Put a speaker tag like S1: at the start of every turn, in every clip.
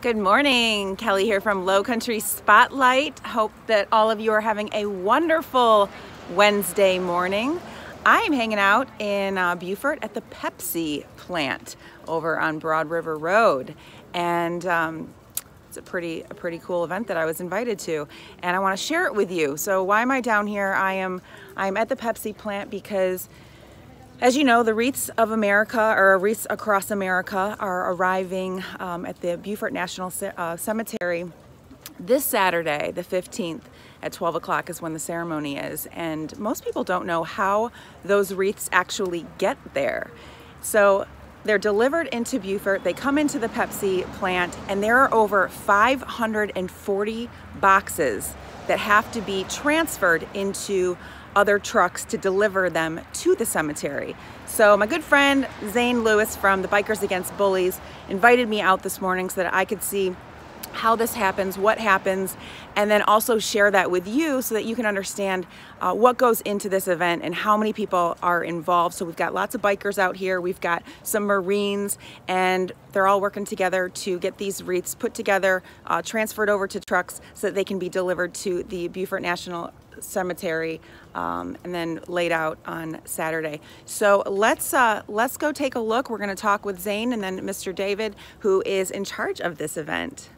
S1: Good morning, Kelly here from Low Country Spotlight. Hope that all of you are having a wonderful Wednesday morning. I am hanging out in Beaufort at the Pepsi plant over on Broad River Road, and it's a pretty cool event that I was invited to, and I want to share it with you. So why am I down here? I'm at the Pepsi plant because, as you know, the Wreaths of America, or Wreaths Across America, are arriving at the Beaufort National Cemetery this Saturday, the 15th, at 12 o'clock is when the ceremony is. And most people don't know how those wreaths actually get there. So they're delivered into Beaufort, they come into the Pepsi plant, and there are over 540 boxes that have to be transferred into other trucks to deliver them to the cemetery. So my good friend Zane Lewis from the Bikers Against Bullies invited me out this morning so that I could see how this happens, what happens, and then also share that with you so that you can understand what goes into this event and how many people are involved. So we've got lots of bikers out here, we've got some Marines, and they're all working together to get these wreaths put together, transferred over to trucks so that they can be delivered to the Beaufort National Cemetery and then laid out on Saturday. So let's go take a look. We're going to talk with Zane and then Mr. David, who is in charge of this event.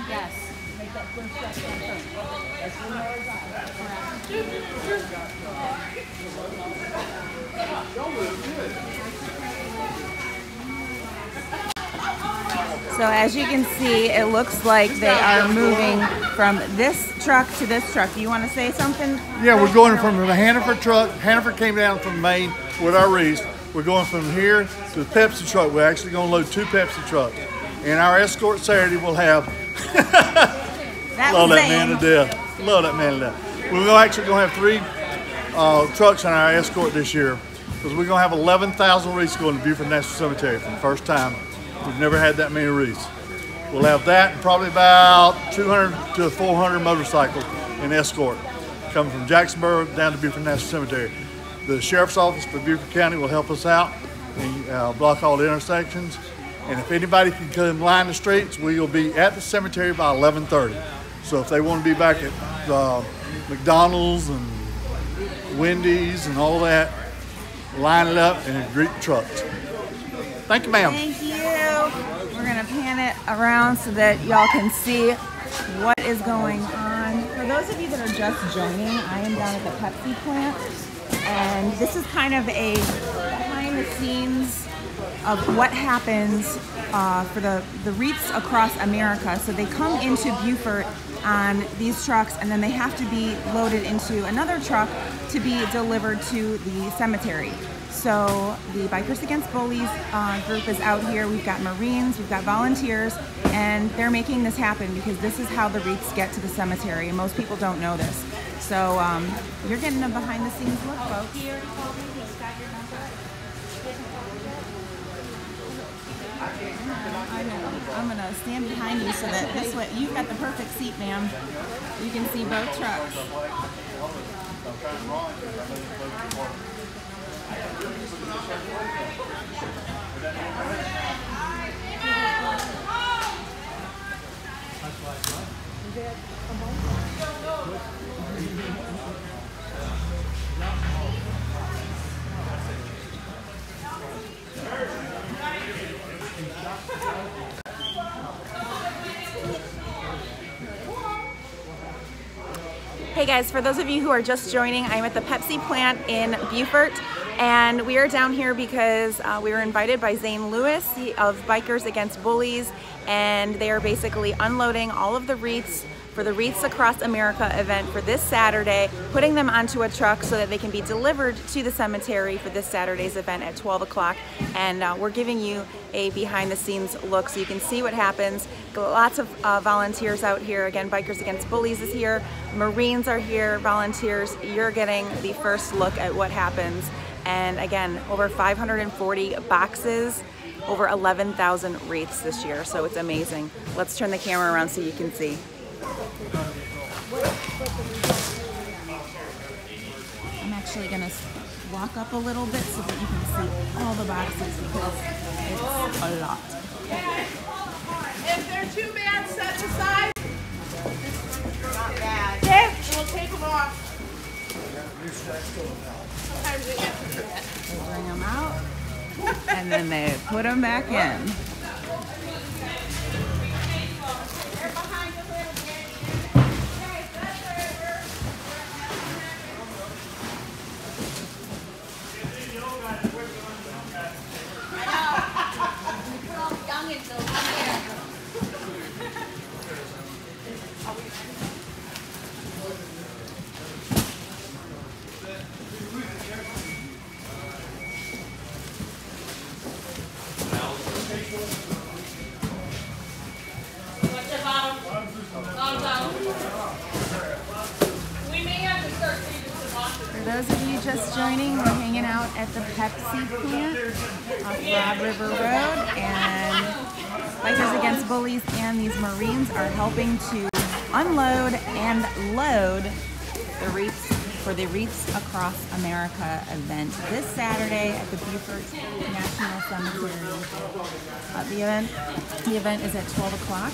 S2: Yes.
S1: So as you can see, it looks like they are moving from this truck to this truck. Do you want to say something?
S3: Yeah, we're going from the Hannaford truck. Hannaford came down from Maine with our wreaths. We're going from here to the Pepsi truck. We're actually going to load 2 Pepsi trucks. And our escort Saturday will have, love that man to death. Love that man to death. We're actually going to have 3 trucks in our escort this year, because we're going to have 11,000 wreaths going to Beaufort National Cemetery for the first time. We've never had that many wreaths. We'll have that and probably about 200 to 400 motorcycles in escort coming from Jacksonburg down to Beaufort National Cemetery. The Sheriff's Office for Beaufort County will help us out and block all the intersections. And if anybody can come line the streets, we will be at the cemetery by 11:30. So if they want to be back at McDonald's and Wendy's and all that, line it up and greet the trucks. Thank you, ma'am.
S1: Thank you. We're going to pan it around so that y'all can see what is going on. For those of you that are just joining, I am down at the Pepsi plant, and this is kind of a behind the scenes of what happens for the Wreaths Across America. So they come into Beaufort on these trucks, and then they have to be loaded into another truck to be delivered to the cemetery. So the Bikers Against Bullies group is out here. We've got Marines, we've got volunteers, and they're making this happen because this is how the wreaths get to the cemetery, and most people don't know this. So you're getting a behind the scenes look, folks.
S2: He already told me he's got your number.
S1: I'm gonna stand behind you so that this way, you've got the perfect seat, ma'am. You can see both trucks. Hey guys, for those of you who are just joining, I'm at the Pepsi plant in Beaufort, and we are down here because we were invited by Zane Lewis of Bikers Against Bullies, and they are basically unloading all of the wreaths for the Wreaths Across America event for this Saturday, putting them onto a truck so that they can be delivered to the cemetery for this Saturday's event at 12 o'clock. And we're giving you a behind the scenes look so you can see what happens. Lots of volunteers out here. Again, Bikers Against Bullies is here, Marines are here, volunteers. You're getting the first look at what happens. And again, over 540 boxes, over 11,000 wreaths this year, so it's amazing. Let's turn the camera around so you can see. I'm actually gonna walk up a little bit so that you can see all the boxes because it's a lot.
S4: If they're too bad, set aside. Not bad. We'll take them off. Sometimes we have to do that.
S1: They bring them out and then they put them back in. For those of you just joining, we're hanging out at the Pepsi plant off Broad River Road, and Bikers Against Bullies and these Marines are helping to unload and load the wreaths for the Wreaths Across America event this Saturday at the Beaufort National Cemetery. The event is at 12 o'clock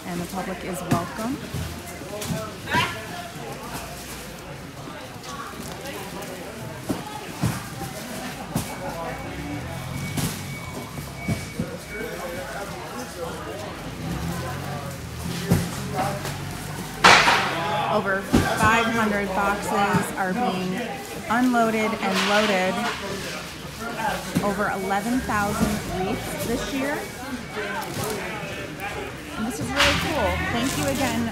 S1: and the public is welcome. Over 500 boxes are being unloaded and loaded. Over 11,000 wreaths this year. And this is really cool. Thank you again,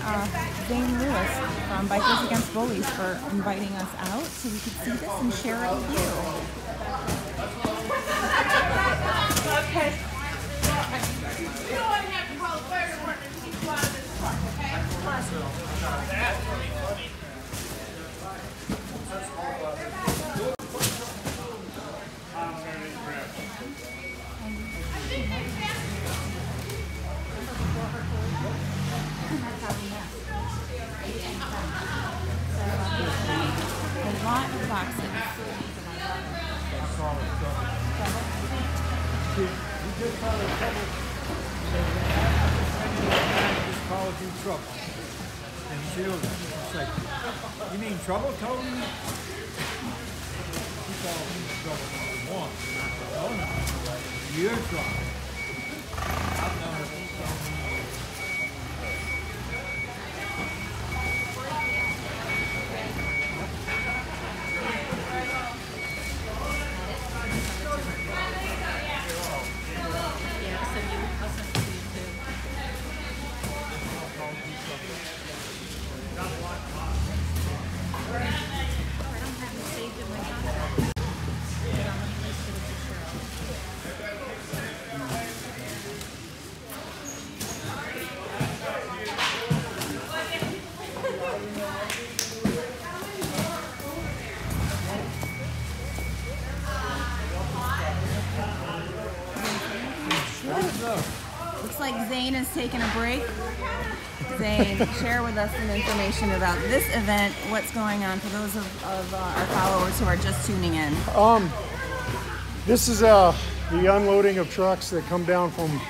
S1: Zane Lewis from Bikers Against Bullies, for inviting us out so we could see this and share it with you.
S4: Okay. You don't want to have to call the fire department to keep you out of this truck, okay?
S1: A lot of boxes.
S5: Trouble. And children. It's like, you mean trouble, Tony? You call me trouble once. Oh no. You're trouble. I've known it.
S1: Looks like Zane is taking a break. Zane, share with us some information about this event, what's going on for those of our followers who are just tuning in.
S6: This is the unloading of trucks that come down from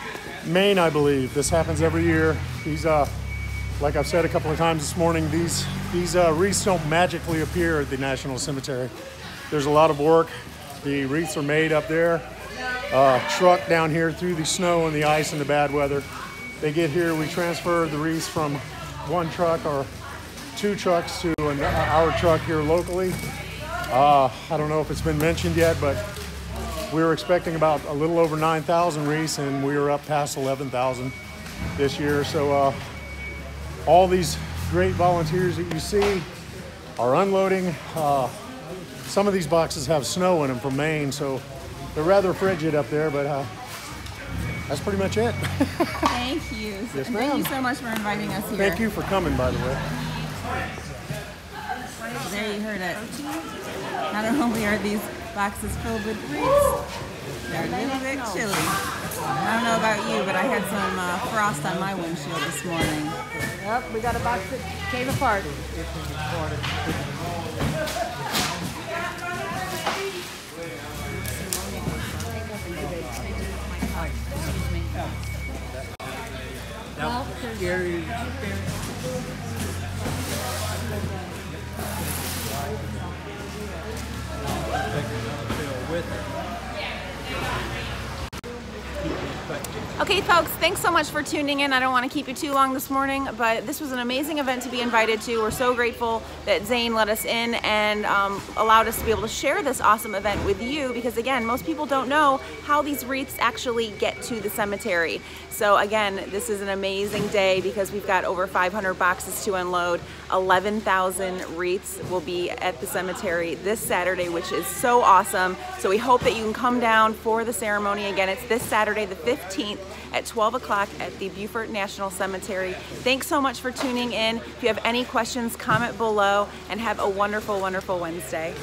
S6: Maine, I believe. This happens every year. These, like I've said a couple of times this morning, these wreaths don't magically appear at the National Cemetery. There's a lot of work. The wreaths are made up there, trucked down here through the snow and the ice and the bad weather. They get here, we transfer the wreaths from one truck or two trucks to our truck here locally. I don't know if it's been mentioned yet, but We were expecting about a little over 9,000 wreaths, and we were up past 11,000 this year. So all these great volunteers that you see are unloading. Some of these boxes have snow in them from Maine, so they're rather frigid up there, but that's pretty much it.
S1: Thank you.
S6: Yes,
S1: Thank
S6: ma'am.
S1: you so much for inviting us here.
S6: Thank you for coming, by the way.
S1: There you heard it. Not only are these boxes filled with wreaths, they're a little bit chilly. I don't know about you, but I had some frost on my windshield this morning.
S2: Yep, we got a box that came apart. Well,
S5: Gary, with it.
S1: Okay, folks, thanks so much for tuning in. I don't want to keep you too long this morning, but this was an amazing event to be invited to. We're so grateful that Zane let us in and allowed us to be able to share this awesome event with you, because again, most people don't know how these wreaths actually get to the cemetery. So again, this is an amazing day because we've got over 500 boxes to unload. 11,000 wreaths will be at the cemetery this Saturday, which is so awesome. So we hope that you can come down for the ceremony. Again, it's this Saturday, the 15th at 12 o'clock at the Beaufort National Cemetery. Thanks so much for tuning in. If you have any questions, comment below, and have a wonderful, wonderful Wednesday.